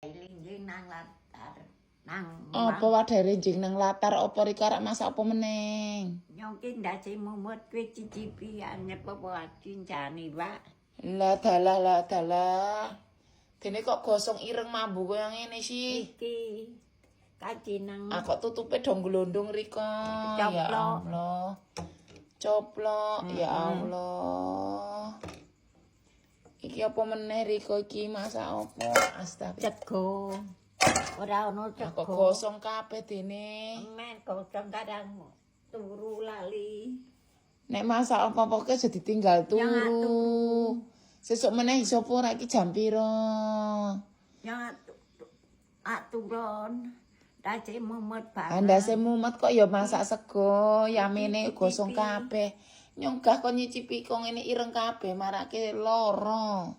Linjing nang latar. Nang Apa wadah rinjing nang latar apa riko arek masak apa meneng? nyongki ndase mumut kowe cicipi anyep apa cincane, Pak. Lah dalah. Dene kok gosong ireng mambu koyo ngene sih. Iki kacineng. Kok tutupe dong glondong riko. Ya Allah. Coplok, ya Allah. Iki apa meneh riko iki masak apa? Astagfirullah. Cego. Ora ono cego. Kok gosong kabeh dene. Men gosong kadang turu lali. Nek masak apa-apa ke jadi tinggal turu. Sesuk meneh iso apa ora iki jam pira? Ya aturon. Ndase mumut banget. Andase mumet kok ya masak sego, yamene gosong kabeh. Nyonggah kok nyicipi kok ngene ireng kabeh marake lara.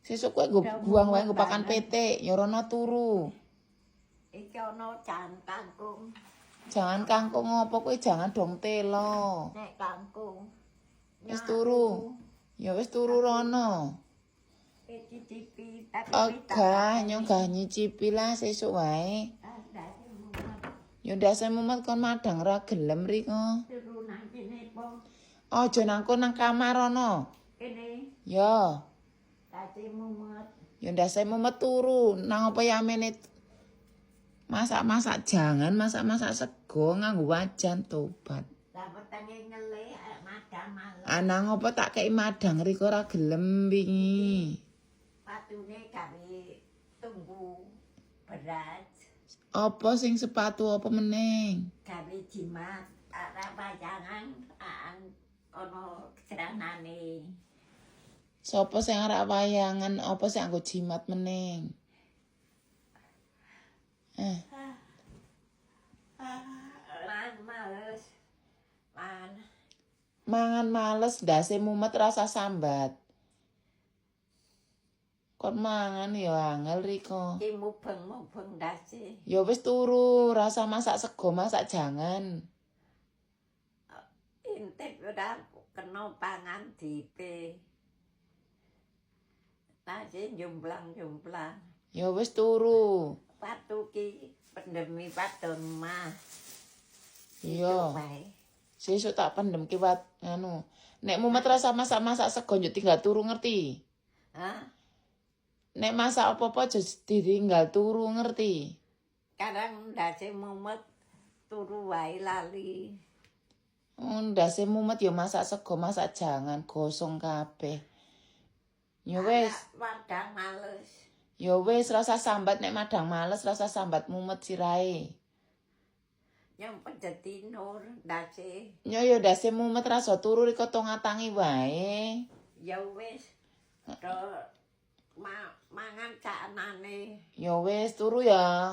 Sesuk kowe buang wae nggo pakan PT, ya rono turu. Iki ono jan kangkung. Jangan kangkung apa kowe jangan dong telo. Nek kangkung. Wis turu. Ya wis turu rono. Cicipi tapi Ogah nyonggah nyicipi lah sesuk wae. Ya ndase mumet kon madang ra gelem riko. Turu nang kene po. Aja nangko nang kamar rono. Kene Ya. tadi mumet. Ya ndase mumet turu nang apa yamene masak-masak jangan masak-masak sego nganggo wajan tobat. Lah wetenge ngele madang malam. Anang apa tak kei madang riko ora gelem wingi. Patune gawe tunggu beras. Apa sing sepatu apa meneng? Gawe jimat. Ora wayangan ono seranane. Sopo sing arek wayangan apa sing anggo jimat meneng? Lan males. Lan Mangan males ndase mumet rasa sambat. Kon mangan ya angel riko. iki mubeng-mubeng ndase. Ya wis turu, rasa masak sego, masak jangan. Intip ora kena pangan dipe. Nase jomplang-jomplang. Ya wis turu. Patu ki pandemi padon mah. Iya. Sesuk tak pendem ki wat anu. Nek mumet rasa masak-masak sego yo tinggal turu ngerti. Hah? Nek masak apa-apa aja ditinggal turu ngerti. Kadang ndase mumet turu wae lali. Ndase mumet yo masak sego, masak jangan gosong kabeh. Ya wis. Madang males. Ya wis rasa sambat nek madang males rasa sambat mumet sirahe. Yang pedeti nur ndase. Ya ndase mumet rasa turu riko tongatangi wae. Ya wis. Mangan canane. Ya wis turu ya.